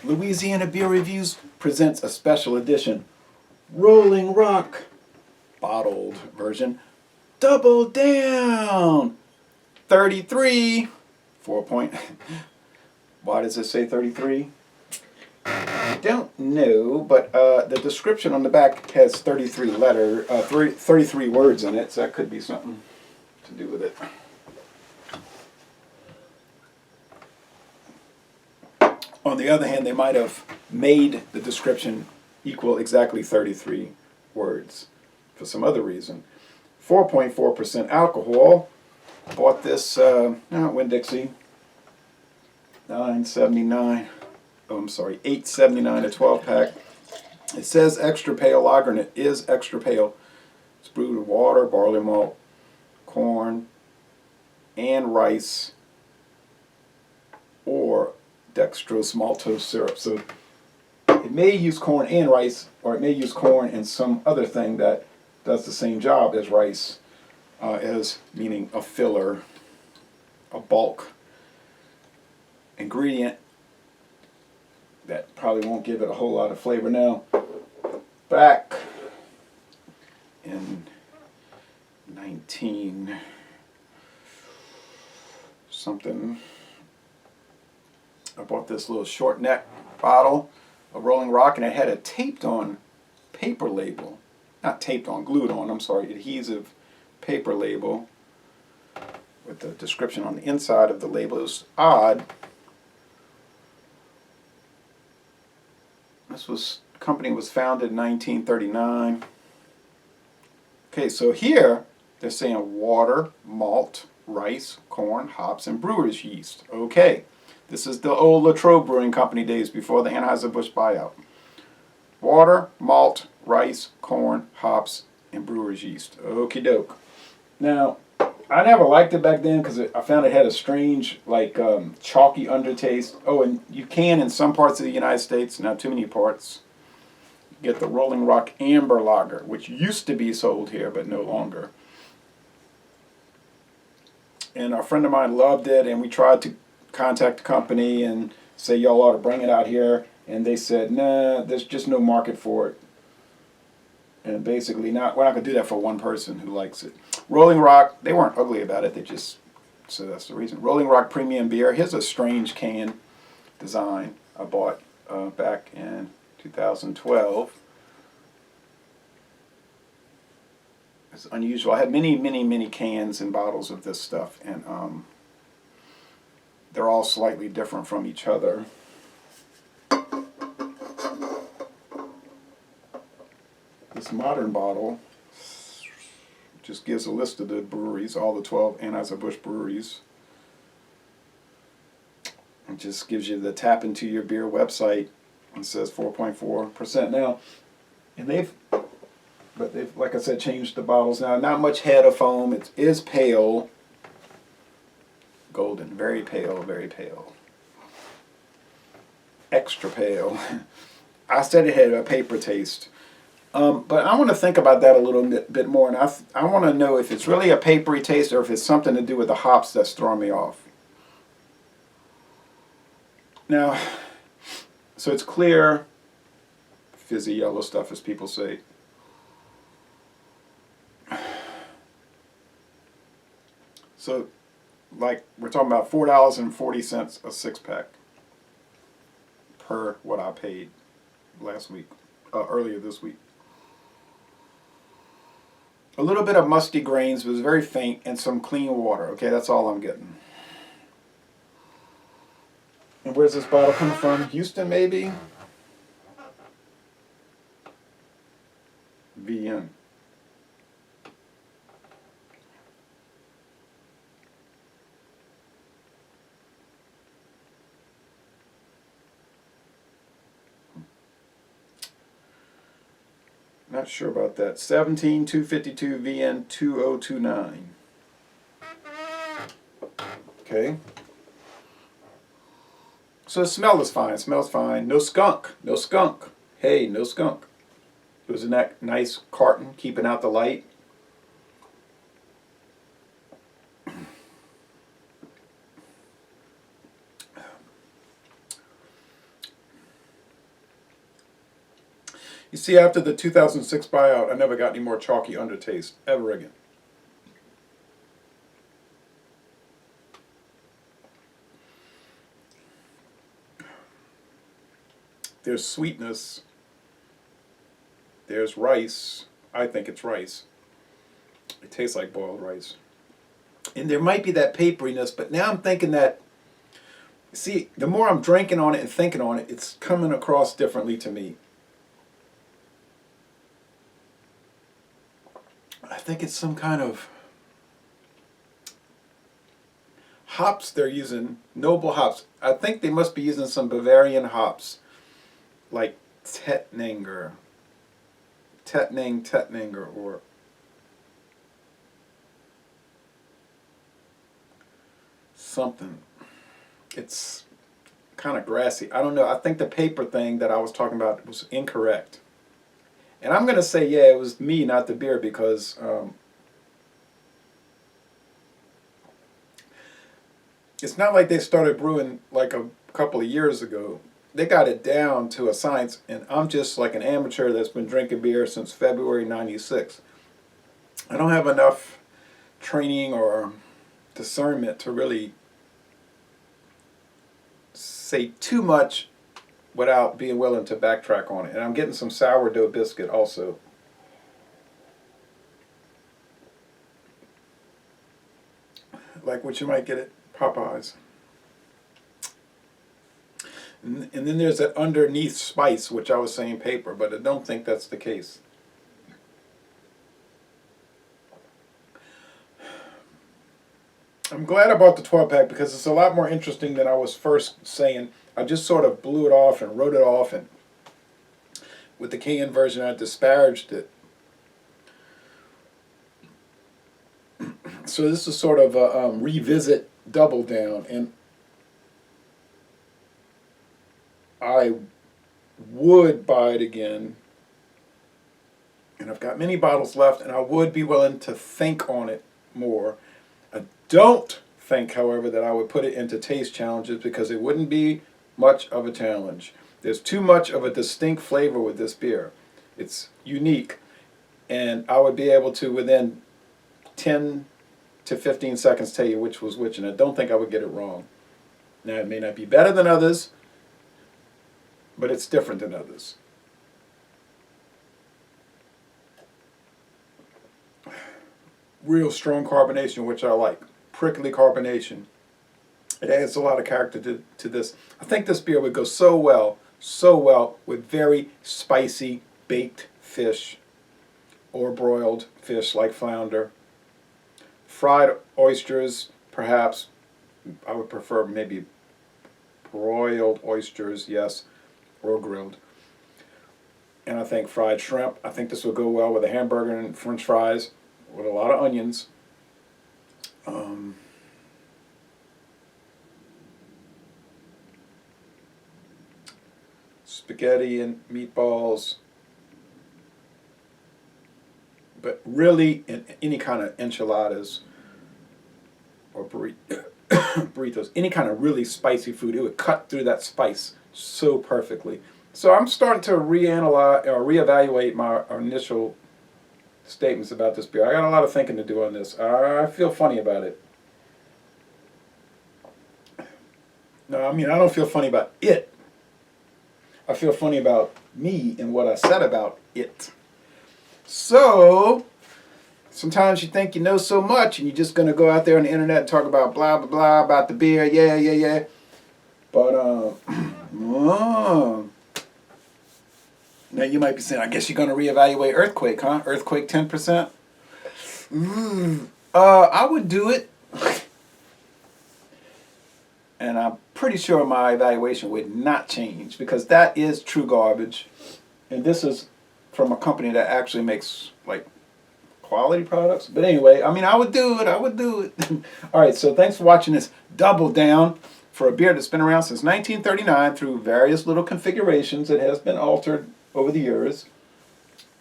Louisiana Beer Reviews presents a special edition Rolling Rock bottled version. Double down! 33. 4 point. Why does it say 33? I don't know, but the description on the back has 33 words in it, so that could be something to do with it. On the other hand, they might have made the description equal exactly 33 words for some other reason. 4.4% alcohol. Bought this Winn-Dixie, $9.79. Oh, I'm sorry, $8.79 a 12-pack. It says extra pale lager, and it is extra pale. It's brewed with water, barley malt, corn, and rice, or dextrose maltose syrup. So it may use corn and rice, or it may use corn and some other thing that does the same job as rice, as meaning a filler, a bulk ingredient that probably won't give it a whole lot of flavor. Now, back in 19 something, I bought this little short neck bottle of Rolling Rock, and it had a taped on paper label. Not taped on, glued on, I'm sorry, adhesive paper label with the description on the inside of the label. It was odd. This company was founded in 1939. Okay, so here they're saying water, malt, rice, corn, hops, and brewer's yeast. Okay, this is the old Latrobe Brewing Company days before the Anheuser-Busch buyout. Water, malt, rice, corn, hops, and brewer's yeast. Okie doke. Now, I never liked it back then because I found it had a strange, like, chalky undertaste. Oh, and you can in some parts of the United States, not too many parts, get the Rolling Rock Amber Lager, which used to be sold here, but no longer. And a friend of mine loved it, and we tried to contact the company and say, y'all ought to bring it out here. And they said, nah, there's just no market for it. And basically, we're not going to do that for one person who likes it. Rolling Rock, they weren't ugly about it. They just, so that's the reason. Rolling Rock Premium Beer. Here's a strange can design I bought back in 2012. It's unusual. I had many cans and bottles of this stuff, and they're all slightly different from each other. This modern bottle just gives a list of the breweries, all the 12 Anheuser-Busch breweries. It just gives you the tap into your beer website. It says 4.4% now, and they've, like I said, changed the bottles now. Not much head of foam. It is pale, golden, very pale, extra pale. I said it had a paper taste. But I want to think about that a little bit more, and I want to know if it's really a papery taste or if it's something to do with the hops that's throwing me off. Now, so it's clear, fizzy yellow stuff, as people say. So, like, we're talking about $4.40 a six-pack per what I paid earlier this week. A little bit of musty grains, but it's very faint, and some clean water. Okay, that's all I'm getting. And where's this bottle coming from? Houston, maybe? VN. Not sure about that. 17252 VN 2029. Okay. So the smell is fine. It smells fine. No skunk. No skunk. Hey, no skunk. It was in that nice carton, keeping out the light. You see, after the 2006 buyout, I never got any more chalky undertaste ever again. There's sweetness. There's rice. I think it's rice. It tastes like boiled rice. And there might be that paperiness, but now I'm thinking that, see, the more I'm drinking on it and thinking on it, it's coming across differently to me. I think it's some kind of hops they're using, noble hops. I think they must be using some Bavarian hops, like Tettnanger, or something. It's kind of grassy. I don't know. I think the paper thing that I was talking about was incorrect. And I'm going to say, yeah, it was me, not the beer, because it's not like they started brewing like a couple of years ago. They got it down to a science, and I'm just like an amateur that's been drinking beer since February '96. I don't have enough training or discernment to really say too much without being willing to backtrack on it. And I'm getting some sourdough biscuit also. Like what you might get at Popeyes. And then there's that underneath spice, which I was saying paper, but I don't think that's the case. I'm glad I bought the 12-pack because it's a lot more interesting than I was first saying. I just sort of blew it off and wrote it off, and with the canned version I disparaged it. So this is sort of a revisit, double down, and I would buy it again, and I've got many bottles left, and I would be willing to think on it more. I don't think, however, that I would put it into taste challenges because it wouldn't be much of a challenge. There's too much of a distinct flavor with this beer. It's unique, and I would be able to, within 10 to 15 seconds, tell you which was which, and I don't think I would get it wrong. Now, it may not be better than others, but it's different than others. Real strong carbonation, which I like. Prickly carbonation. It adds a lot of character to this. I think this beer would go so well with very spicy baked fish or broiled fish like flounder. Fried oysters, perhaps. I would prefer maybe broiled oysters, yes, or grilled. And I think fried shrimp. I think this would go well with a hamburger and french fries with a lot of onions. Spaghetti and meatballs. But really, in any kind of enchiladas or burritos, any kind of really spicy food, it would cut through that spice so perfectly. So I'm starting to reanalyze or reevaluate my initial statements about this beer. I got a lot of thinking to do on this. I feel funny about it. No, I mean, I don't feel funny about it. I feel funny about me and what I said about it. So, sometimes you think you know so much and you're just going to go out there on the internet and talk about blah, blah, blah, about the beer, yeah. But, now you might be saying, I guess you're going to reevaluate Earthquake, huh? Earthquake 10%? I would do it. And I'm pretty sure my evaluation would not change because that is true garbage. And this is from a company that actually makes like quality products. But anyway, I mean, I would do it. All right, so thanks for watching this double down for a beer that's been around since 1939 through various little configurations. It has been altered over the years,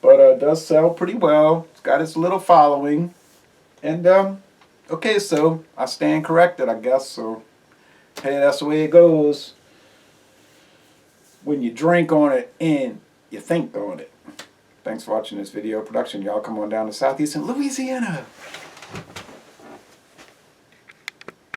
but does sell pretty well. It's got its little following. And, okay, so I stand corrected, I guess. So, hey, that's the way it goes when you drink on it and you think on it. Thanks for watching this video production. Y'all come on down to Southeastern Louisiana.